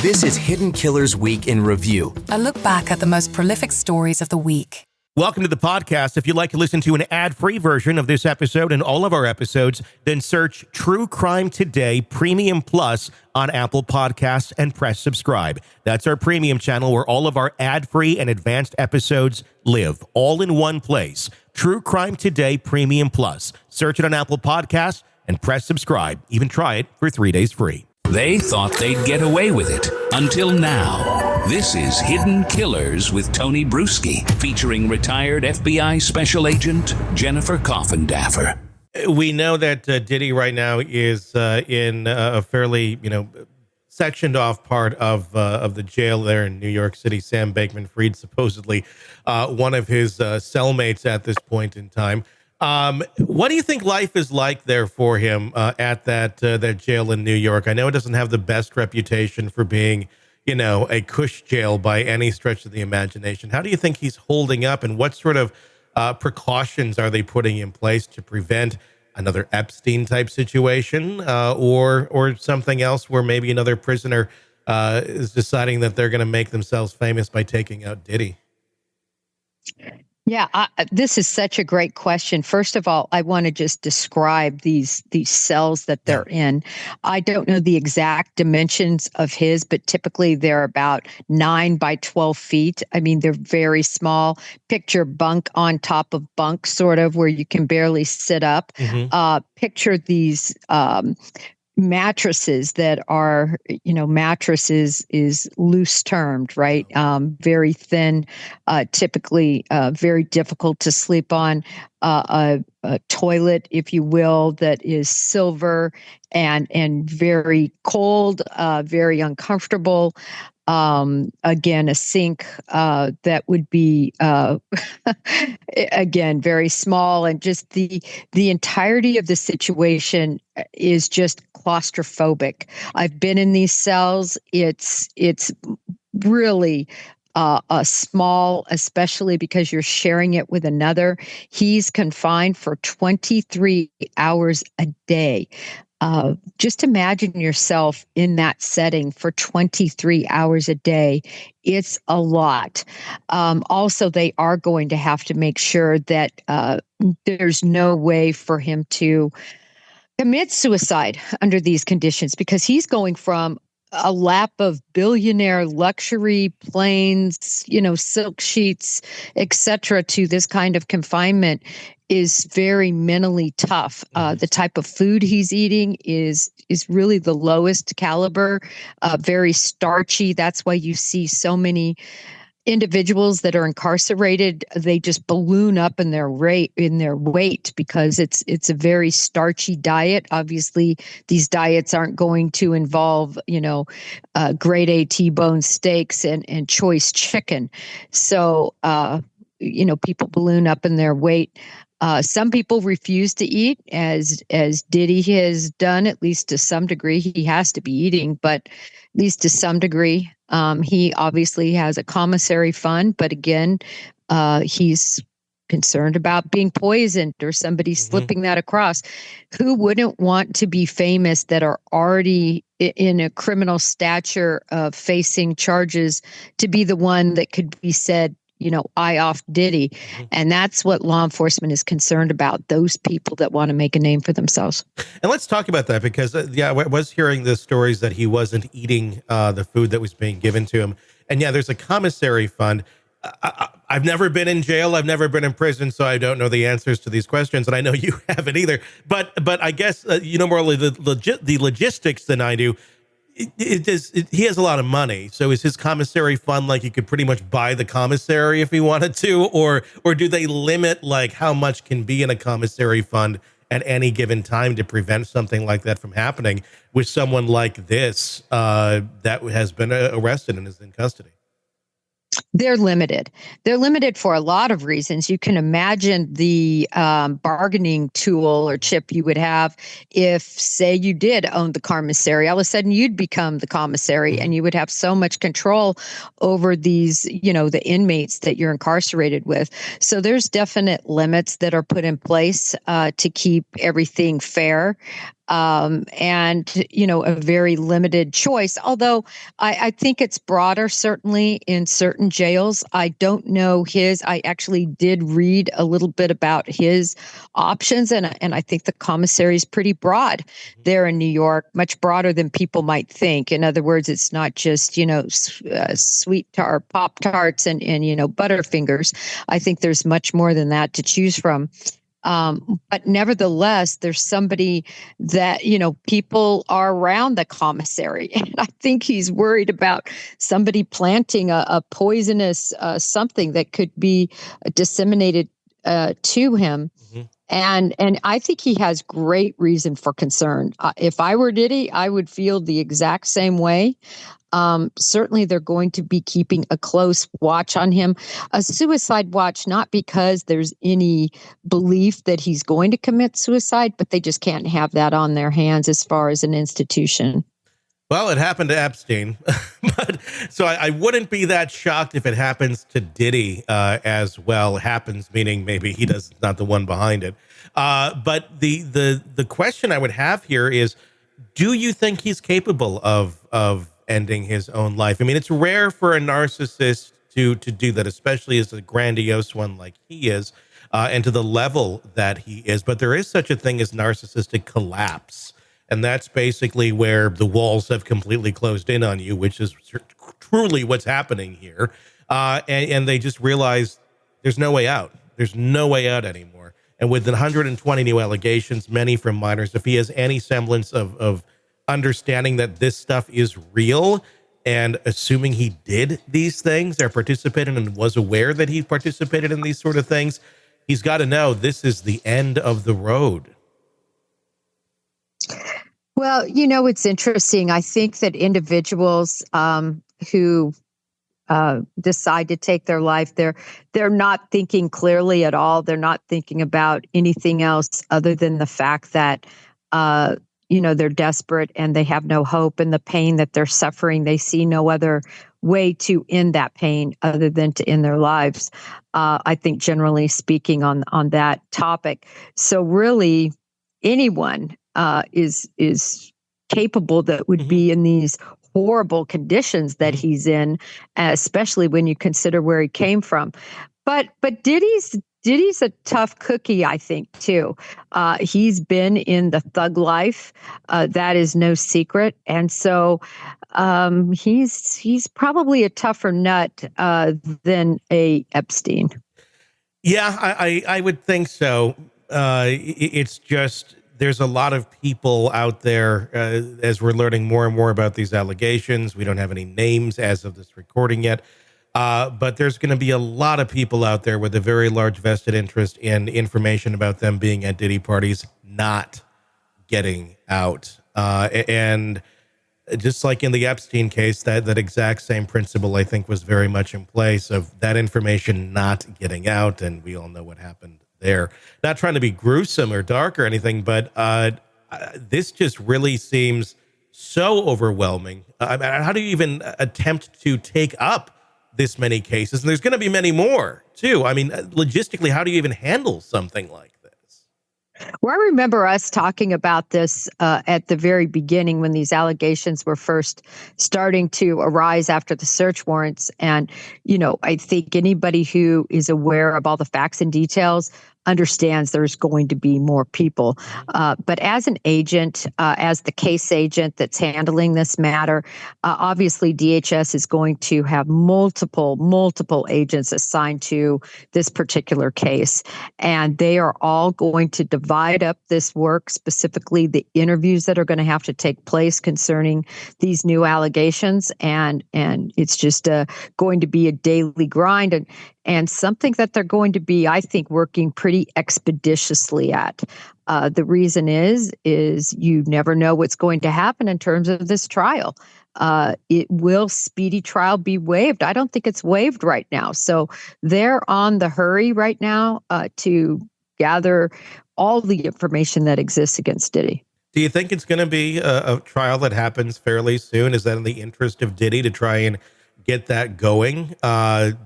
This is Hidden Killers Week in Review. A look back at the most prolific stories of the week. Welcome to the podcast. If you'd like to listen to an ad-free version of this episode and all of our episodes, then search True Crime Today Premium Plus on Apple Podcasts and press subscribe. That's our premium channel where all of our ad-free and advanced episodes live, all in one place. True Crime Today Premium Plus. Search it on Apple Podcasts and press subscribe. Even try it for 3 days free. They thought they'd get away with it until now. This is Hidden Killers with Tony Brueski, featuring retired FBI Special Agent Jennifer Coffindaffer. We know that Diddy right now is in a fairly, sectioned off part of the jail there in New York City. Sam Bankman-Fried, supposedly one of his cellmates at this point in time. What do you think life is like there for him at that jail in New York? I know it doesn't have the best reputation for being, a cush jail by any stretch of the imagination. How do you think he's holding up, and what sort of precautions are they putting in place to prevent another Epstein type situation or something else where maybe another prisoner is deciding that they're going to make themselves famous by taking out Diddy? Yeah, this is such a great question. First of all, I want to just describe these cells that they're in. I don't know the exact dimensions of his, but typically they're about 9 by 12 feet. I mean, they're very small. Picture bunk on top of bunk, sort of, where you can barely sit up. Mm-hmm. Picture these mattresses that are, mattresses is loose termed, right? Very thin, typically very difficult to sleep on. A toilet, if you will, that is silver and very cold, very uncomfortable. Again, a sink that would be, again, very small, and just the entirety of the situation is just claustrophobic. I've been in these cells. It's really small, especially because you're sharing it with another. He's confined for 23 hours a day. Just imagine yourself in that setting for 23 hours a day. It's a lot. Also, they are going to have to make sure that there's no way for him to commit suicide under these conditions, because he's going from a lap of billionaire luxury planes, silk sheets, etc., to this kind of confinement is very mentally tough. The type of food he's eating is really the lowest caliber, very starchy. That's why you see so many individuals that are incarcerated, they just balloon up in their weight because it's a very starchy diet. Obviously, these diets aren't going to involve, grade A T-bone steaks and choice chicken. So, people balloon up in their weight. Some people refuse to eat, as Diddy has done, at least to some degree. He has to be eating, but at least to some degree. He obviously has a commissary fund, but again, he's concerned about being poisoned or somebody slipping that across. Who wouldn't want to be famous that are already in a criminal stature of facing charges to be the one that could be said, eye off Diddy. And that's what law enforcement is concerned about, those people that want to make a name for themselves. And let's talk about that because, I was hearing the stories that he wasn't eating the food that was being given to him. And there's a commissary fund. I've never been in jail. I've never been in prison, so I don't know the answers to these questions. And I know you haven't either. But I guess, more the logistics than I do. He has a lot of money. So is his commissary fund like he could pretty much buy the commissary if he wanted to, or do they limit like how much can be in a commissary fund at any given time to prevent something like that from happening with someone like this that has been arrested and is in custody? They're limited. They're limited for a lot of reasons. You can imagine the bargaining tool or chip you would have if, say, you did own the commissary. All of a sudden, you'd become the commissary, and you would have so much control over these, the inmates that you're incarcerated with. So there's definite limits that are put in place to keep everything fair. and a very limited choice. Although I think it's broader, certainly in certain jails. I don't know his. I actually did read a little bit about his options, and I think the commissary is pretty broad there in New York, much broader than people might think. In other words, it's not just sweet pop tarts and Butterfingers. I think there's much more than that to choose from. But nevertheless, there's somebody that, people are around the commissary. And I think he's worried about somebody planting a poisonous something that could be disseminated to him. Mm-hmm. And I think he has great reason for concern. If I were Diddy, I would feel the exact same way. Certainly, they're going to be keeping a close watch on him, a suicide watch, not because there's any belief that he's going to commit suicide, but they just can't have that on their hands as far as an institution. Well, it happened to Epstein, but so I wouldn't be that shocked if it happens to Diddy as well. Happens meaning maybe he does not the one behind it. But the question I would have here is, do you think he's capable of ending his own life? I mean, it's rare for a narcissist to do that, especially as a grandiose one like he is, and to the level that he is. But there is such a thing as narcissistic collapse. And that's basically where the walls have completely closed in on you, which is truly what's happening here. And they just realize there's no way out. There's no way out anymore. And with 120 new allegations, many from minors, if he has any semblance of understanding that this stuff is real, and assuming he did these things or participated and was aware that he participated in these sort of things, he's got to know this is the end of the road. Well, it's interesting. I think that individuals who decide to take their life, they're not thinking clearly at all. They're not thinking about anything else other than the fact that they're desperate and they have no hope, and the pain that they're suffering, they see no other way to end that pain other than to end their lives. I think generally speaking on that topic. So really anyone is capable that would be in these horrible conditions that he's in, especially when you consider where he came from. But Diddy's a tough cookie, I think, too. He's been in the thug life. That is no secret. And so he's probably a tougher nut than a Epstein. Yeah, I would think so. It's just, there's a lot of people out there, as we're learning more and more about these allegations. We don't have any names as of this recording yet. But there's going to be a lot of people out there with a very large vested interest in information about them being at Diddy parties, not getting out. And just like in the Epstein case, that exact same principle, I think, was very much in place of that information not getting out. And we all know what happened there. Not trying to be gruesome or dark or anything, but this just really seems so overwhelming. How do you even attempt to take up this many cases? And there's going to be many more too. I mean, logistically, how do you even handle something like this? Well, I remember us talking about this at the very beginning when these allegations were first starting to arise after the search warrants. And, I think anybody who is aware of all the facts and details understands there's going to be more people. But as an agent, as the case agent that's handling this matter, obviously DHS is going to have multiple agents assigned to this particular case. And they are all going to divide up this work, specifically the interviews that are going to have to take place concerning these new allegations. And it's just going to be a daily grind. And something that they're going to be, I think, working pretty expeditiously at. The reason is you never know what's going to happen in terms of this trial. Will speedy trial be waived? I don't think it's waived right now. So they're on the hurry right now to gather all the information that exists against Diddy. Do you think it's going to be a trial that happens fairly soon? Is that in the interest of Diddy to try and get that going,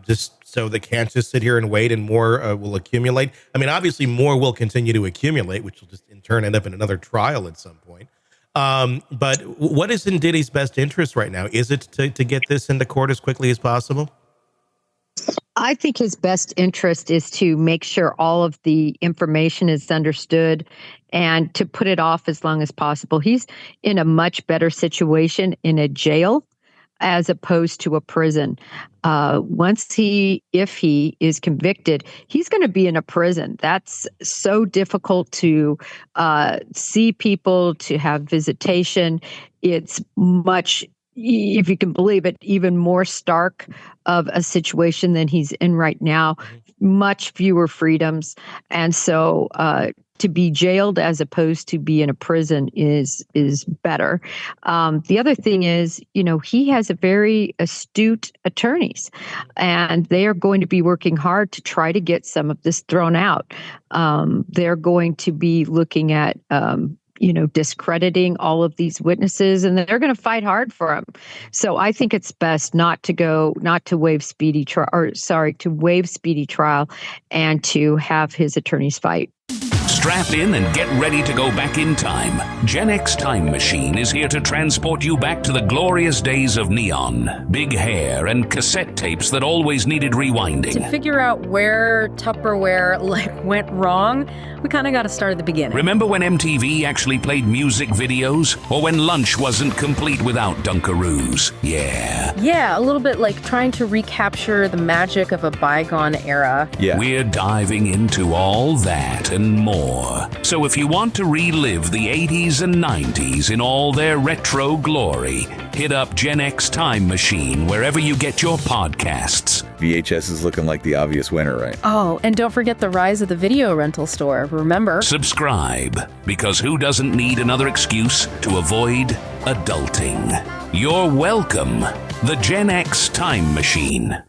just so they can't just sit here and wait and more will accumulate? I mean, obviously more will continue to accumulate, which will just in turn end up in another trial at some point. But what is in Diddy's best interest right now? Is it to get this into court as quickly as possible? I think his best interest is to make sure all of the information is understood and to put it off as long as possible. He's in a much better situation in a jail as opposed to a prison. If he is convicted, he's going to be in a prison. That's so difficult to see people, to have visitation. It's much, if you can believe it, even more stark of a situation than he's in right now. Much fewer freedoms. And so to be jailed as opposed to be in a prison is better. The other thing is, he has a very astute attorneys, and they are going to be working hard to try to get some of this thrown out. They're going to be looking at discrediting all of these witnesses, and they're going to fight hard for him. So I think it's best not to waive speedy trial and to have his attorneys fight. Strap in and get ready to go back in time. Gen X Time Machine is here to transport you back to the glorious days of neon, big hair, and cassette tapes that always needed rewinding. To figure out where Tupperware went wrong, we kind of got to start at the beginning. Remember when MTV actually played music videos? Or when lunch wasn't complete without Dunkaroos? Yeah, a little bit like trying to recapture the magic of a bygone era. Yeah. We're diving into all that and more. So if you want to relive the 80s and 90s in all their retro glory, hit up Gen X Time Machine wherever you get your podcasts. VHS is looking like the obvious winner, right? Oh, and don't forget the rise of the video rental store, remember? Subscribe, because who doesn't need another excuse to avoid adulting? You're welcome. The Gen X Time Machine.